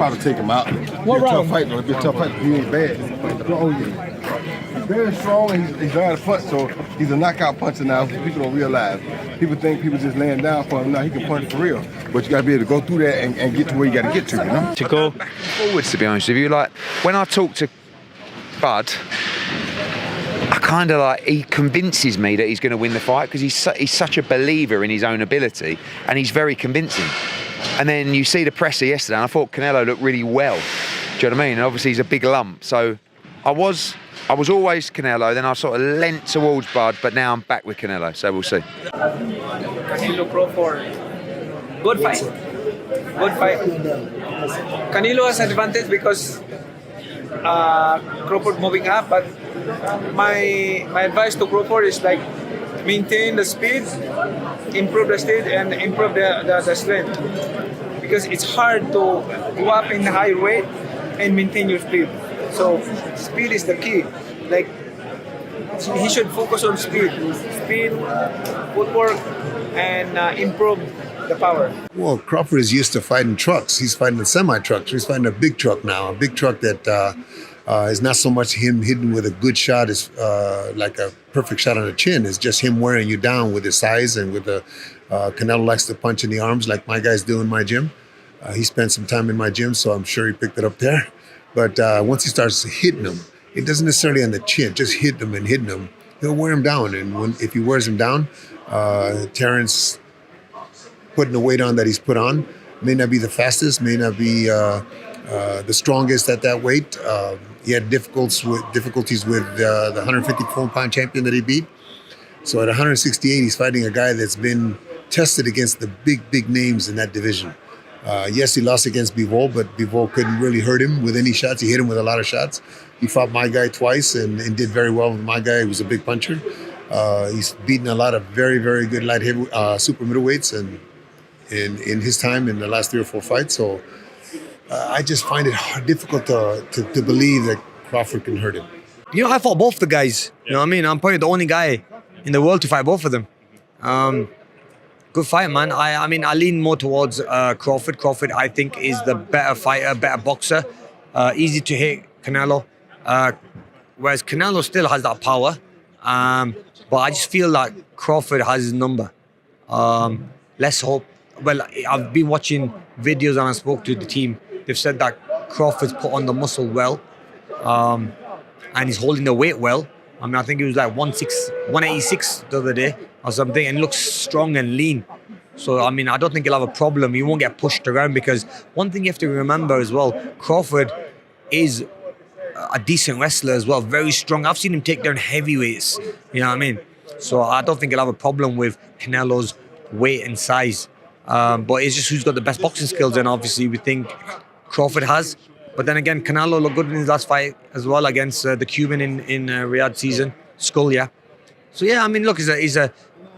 probably take him out. What It's a tough round? fight, though. It'll be a tough fight. He ain't bad. Oh, yeah. He's very strong and he's got a punch, so he's a knockout puncher now. People don't realize. People think people just laying down for him. Now he can punch for real. But you got to be able to go through that and get to where you got to get to, you know? To go back and forwards, to be honest with you. Like, when I talk to Bud, I kind of like, he convinces me that he's going to win the fight because he's such a believer in his own ability and he's very convincing. And then you see the presser yesterday and I thought Canelo looked really well. Do you know what I mean? And obviously he's a big lump. So I was always Canelo, then I sort of leant towards Bud, but now I'm back with Canelo, so we'll see. Canelo Crawford. Good fight. Good fight. Canelo has advantage because Crawford moving up, but my advice to Crawford is like maintain the speed, improve the speed, and improve the strength. Because it's hard to go up in high weight and maintain your speed. So speed is the key. Like he should focus on speed, footwork, and improve the power. Well, Crawford is used to fighting trucks. He's fighting a semi-truck. He's fighting a big truck now. A big truck that is not so much him hitting with a good shot, is like a perfect shot on the chin. It's just him wearing you down with his size and with the Canelo likes to punch in the arms like my guys do in my gym. He spent some time in my gym, so I'm sure he picked it up there. But once he starts hitting him, it doesn't necessarily on the chin, just hitting him, he'll wear him down. And if he wears him down, Terence putting the weight on that he's put on may not be the fastest, may not be the strongest at that weight. He had difficulties with the 154-pound champion that he beat. So at 168, he's fighting a guy that's been tested against the big names in that division. Yes, he lost against Bivol, but Bivol couldn't really hurt him with any shots. He hit him with a lot of shots. He fought my guy twice and did very well with my guy. He was a big puncher. He's beaten a lot of very good light super middleweights and in his time in the last 3 or 4 fights. So I just find it difficult to believe that Crawford can hurt him. You know, I fought both the guys. You know what I mean? I'm probably the only guy in the world to fight both of them. Good fight, man. I mean, I lean more towards Crawford. Crawford, I think, is the better fighter, better boxer. Easy to hit Canelo. Whereas Canelo still has that power. But I just feel like Crawford has his number. Let's hope. Well, I've been watching videos and I spoke to the team. They've said that Crawford's put on the muscle well. And he's holding the weight well. I mean, I think he was like 186 the other day or something, and looks strong and lean. So, I mean, I don't think he'll have a problem. He won't get pushed around because one thing you have to remember as well, Crawford is a decent wrestler as well, very strong. I've seen him take down heavyweights, you know what I mean? So I don't think he'll have a problem with Canelo's weight and size. But it's just who's got the best boxing skills, and obviously we think Crawford has. But then again, Canelo looked good in his last fight as well against the Cuban in Riyadh season, Skull, yeah. So yeah, I mean, look,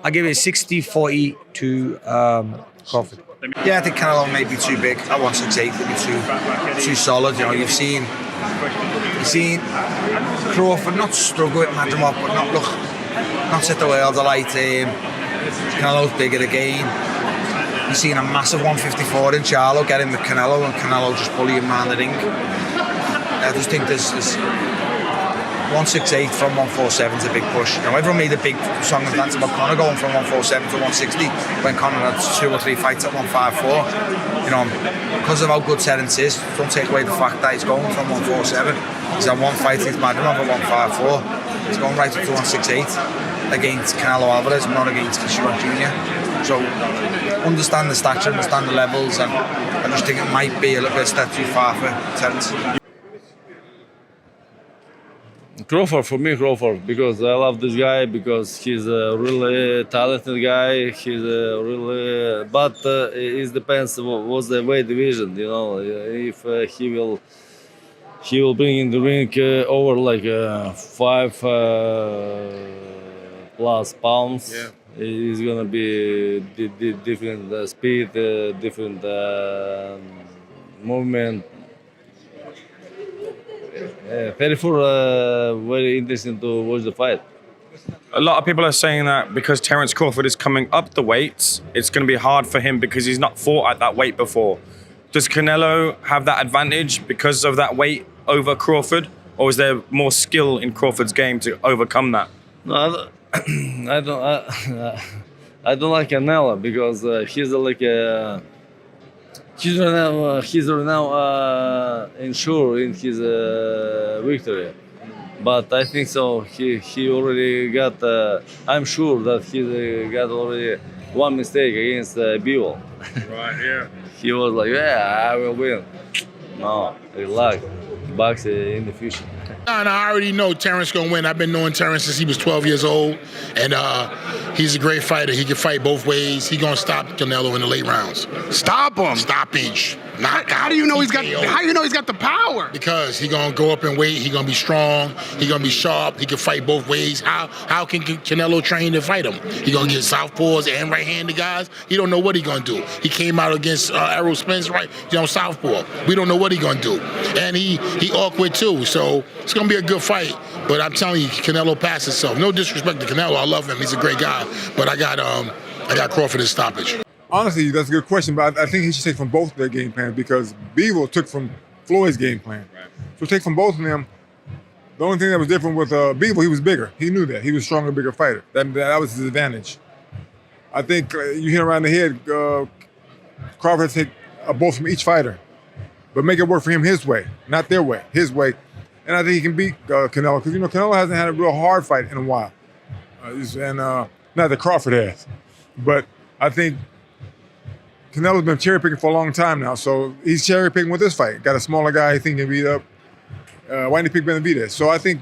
I give it 60-40 to Crawford. Yeah, I think Canelo may be too big. At 168, it'll be too solid. You know, you've seen Crawford not struggle with Madrimov, but not set the world alight. Canelo's bigger again. You've seen a massive 154 in Charlo get in with Canelo, and Canelo just bully him around the ring. I just think there's 168 from 147 is a big push. You know, everyone made a big song and dance about Conor going from 147 to 160 when Conor had 2 or 3 fights at 154. You know, because of how good Terence is, don't take away the fact that he's going from 147. He's had 1 fight against Manny at 154. He's going right up to 168 against Canelo Alvarez, not against Sugar Jr. So understand the stature, understand the levels, and I just think it might be a little bit step too far for Terence. Crawford, because I love this guy, because he's a really talented guy. He's a really, but it depends what's the weight division. You know, if he will bring in the ring over like 5 plus pounds. Yeah. It's gonna be different speed, different movement. Very interesting to watch the fight. A lot of people are saying that because Terence Crawford is coming up the weights, it's going to be hard for him because he's not fought at that weight before. Does Canelo have that advantage because of that weight over Crawford, or is there more skill in Crawford's game to overcome that? No, I don't. I don't like Canelo because he's like he's right now insured in his victory. But I think so. He already got. I'm sure that he got already one mistake against Bevel. Right. Yeah. He was like, "Yeah, I will win." No, relax. Box in the future. No, I already know Terence gonna win. I've been knowing Terence since he was 12 years old, and he's a great fighter. He can fight both ways. He gonna stop Canelo in the late rounds. Stop him. Stoppage. How do you know he's got? How do you know he's got the power? Because he gonna go up in weight. He gonna be strong. He gonna be sharp. He can fight both ways. How can Canelo train to fight him? He gonna get southpaws and right-handed guys. He don't know what he gonna do. He came out against Errol Spence, right? Southpaw. We don't know what he gonna do, and he awkward too. So it's gonna be a good fight. But I'm telling you, Canelo passed himself. No disrespect to Canelo. I love him. He's a great guy. But I got Crawford in stoppage. Honestly, that's a good question, but I think he should take from both their game plans because Bevel took from Floyd's game plan. Right. So take from both of them. The only thing that was different with Bevel, he was bigger. He knew that. He was a stronger, bigger fighter. That was his advantage. I think you hit around the head, Crawford take a both from each fighter, but make it work for him his way, not their way, his way. And I think he can beat Canelo because, Canelo hasn't had a real hard fight in a while. Not that Crawford has, but I think Canelo's been cherry picking for a long time now, so he's cherry picking with this fight. Got a smaller guy he think can beat up. Why didn't he pick Benavidez? So I think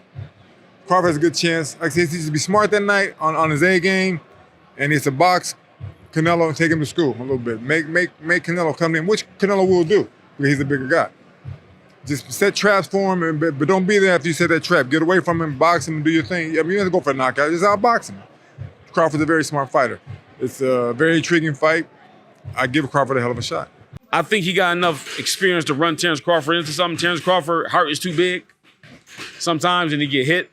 Crawford has a good chance. Like I said, he needs to be smart that night on his A game, and it's a box Canelo and take him to school a little bit. Make Canelo come in, which Canelo will do because he's a bigger guy. Just set traps for him, but don't be there after you set that trap. Get away from him, box him, and do your thing. You don't have to go for a knockout. Just outbox him. Crawford's a very smart fighter. It's a very intriguing fight. I give Crawford a hell of a shot. I think he got enough experience to run Terence Crawford into something. Terence Crawford heart is too big sometimes, and he get hit.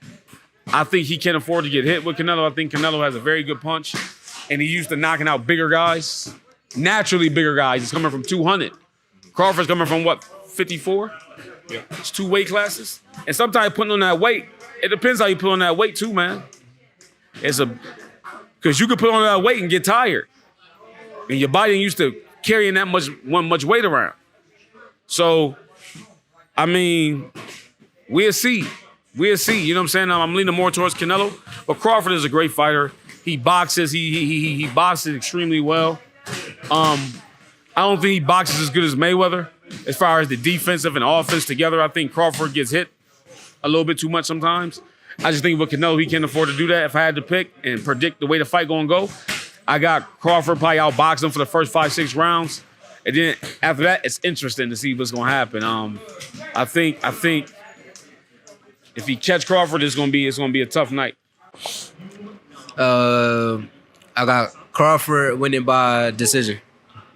I think he can afford to get hit with Canelo. I think Canelo has a very good punch, and he's used to knocking out bigger guys, naturally bigger guys. He's coming from 200. Crawford's coming from, 54? Yeah. It's 2 weight classes. And sometimes putting on that weight, it depends how you put on that weight too, man. Because you could put on that weight and get tired. And your body ain't used to carrying that much weight around. So, I mean, we'll see. We'll see. You know what I'm saying? I'm leaning more towards Canelo. But Crawford is a great fighter. He boxes. He boxes extremely well. I don't think he boxes as good as Mayweather. As far as the defensive and offense together, I think Crawford gets hit a little bit too much sometimes. I just think with Canelo, he can't afford to do that. If I had to pick and predict the way the fight gonna go, I got Crawford probably outbox him for the first 5-6 rounds. And then after that, it's interesting to see what's gonna happen. I think if he catch Crawford, it's gonna be a tough night. I got Crawford winning by decision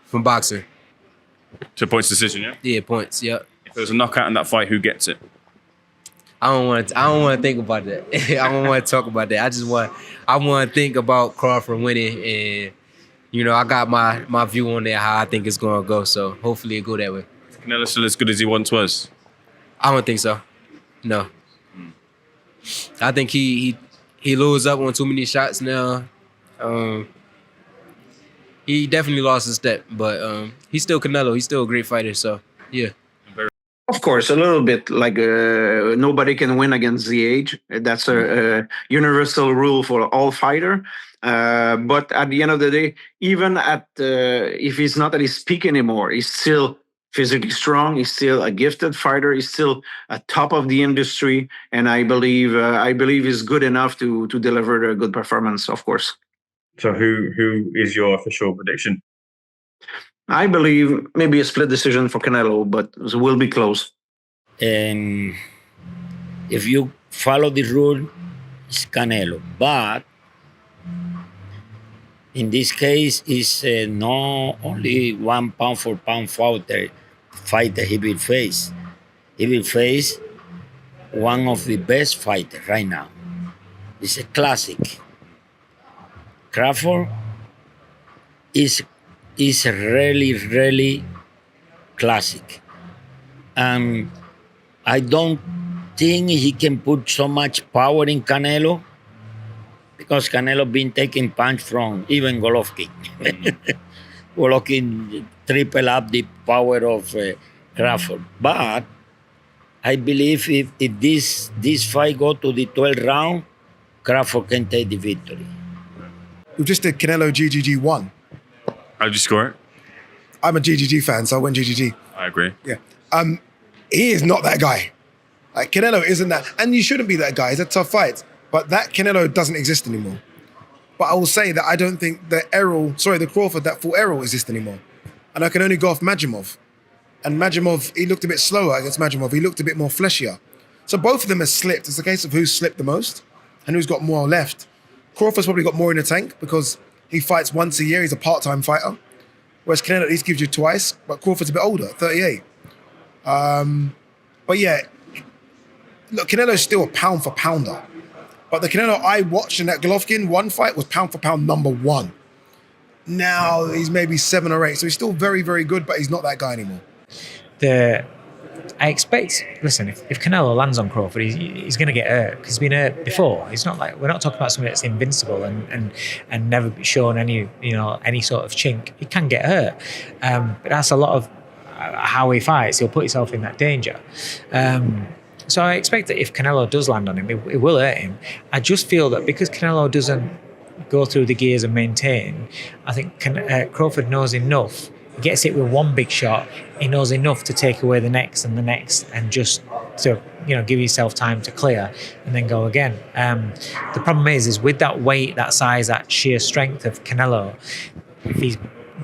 from boxer. To points decision, yeah? Yeah, points, yep. If there's a knockout in that fight, who gets it? I don't want to think about that. I don't want to talk about that. I want to think about Crawford winning, and I got my view on that, how I think it's gonna go. So hopefully it go that way. Canelo still as good as he once was? I don't think so. No. I think he loads up on too many shots now. He definitely lost his step, but he's still Canelo. He's still a great fighter. So yeah. Of course, a little bit like nobody can win against the age. That's a universal rule for all fighter. But at the end of the day, even if he's not at his peak anymore, he's still physically strong. He's still a gifted fighter. He's still a top of the industry, and I believe he's good enough to deliver a good performance. Of course. So who is your official prediction? I believe maybe a split decision for Canelo, but it will be close. And if you follow the rule, it's Canelo. But in this case, it's not only 1 pound for pound fighter he will face. He will face one of the best fighters right now. It's a classic. Crawford is really, really classic. And I don't think he can put so much power in Canelo because Canelo been taking punch from even Golovkin. Golovkin triple up the power of Crawford. But I believe if this fight go to the 12th round, Crawford can take the victory. We just did Canelo GGG 1. How did you score it? I'm a GGG fan, so I went GGG. I agree. Yeah. He is not that guy. Like, Canelo isn't that, and you shouldn't be that guy. It's a tough fight, but that Canelo doesn't exist anymore. But I will say that I don't think the Crawford that fought Errol exists anymore. And I can only go off Majimov. And Majimov, he looked a bit slower against Majimov. He looked a bit more fleshier. So both of them have slipped. It's a case of who's slipped the most and who's got more left. Crawford's probably got more in the tank because he fights once a year. He's a part-time fighter. Whereas Canelo at least gives you twice, but Crawford's a bit older, 38. But yeah, look, Canelo's still a pound for pounder. But the Canelo I watched in that Golovkin 1 fight was pound for pound number 1. Now he's maybe 7 or 8, so he's still very, very good, but he's not that guy anymore. I expect, listen, if Canelo lands on Crawford, he's going to get hurt because he's been hurt before. It's not like, we're not talking about somebody that's invincible and never shown any sort of chink. He can get hurt, but that's a lot of how he fights. He'll put himself in that danger. So I expect that if Canelo does land on him, it will hurt him. I just feel that because Canelo doesn't go through the gears and maintain, I think Crawford knows enough. He gets it with one big shot. He knows enough to take away the next, and just to give yourself time to clear and then go again. The problem is with that weight, that size, that sheer strength of Canelo, if he's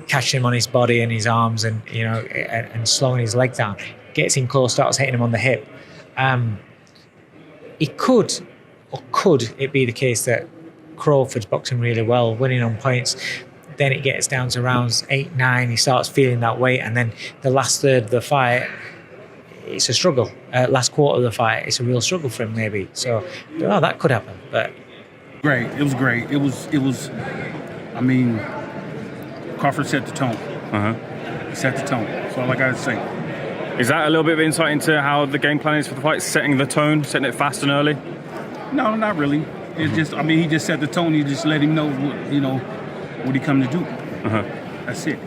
catching him on his body and his arms and and slowing his leg down, gets in close, starts hitting him on the hip, it could it be the case that Crawford's boxing really well, winning on points. Then it gets down to rounds 8, 9. He starts feeling that weight, and then the last third of the fight, it's a struggle. Last quarter of the fight, it's a real struggle for him, maybe. So, that could happen. But great, it was great. It was. I mean, Crawford set the tone. He set the tone. That's all I gotta say. Is that a little bit of insight into how the game plan is for the fight, setting the tone, setting it fast and early? No, not really. It's just, he just set the tone. You just let him know what he come to do. That's it.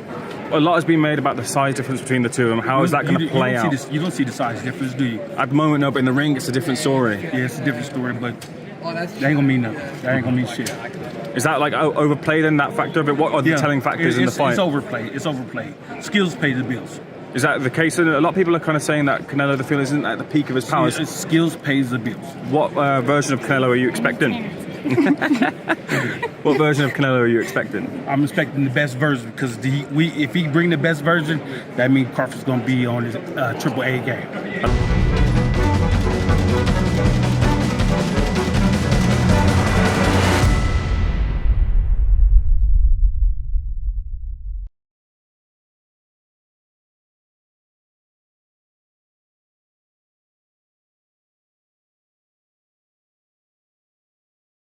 A lot has been made about the size difference between the two of them. How is that going to play out? You don't see the size difference, do you? At the moment, no, but in the ring, it's a different story. Yeah, it's a different story, but that ain't gonna mean nothing. That ain't gonna mean shit. Is that like overplayed in that factor of it? What are the telling factors in the fight? It's overplayed. It's overplayed. Skills pay the bills. Is that the case? And a lot of people are kind of saying that Canelo, the feel, isn't at the peak of his powers. Skills pays the bills. What version of Canelo are you expecting? What version of Canelo are you expecting? I'm expecting the best version because if he bring the best version, that means Crawford's going to be on his AAA game.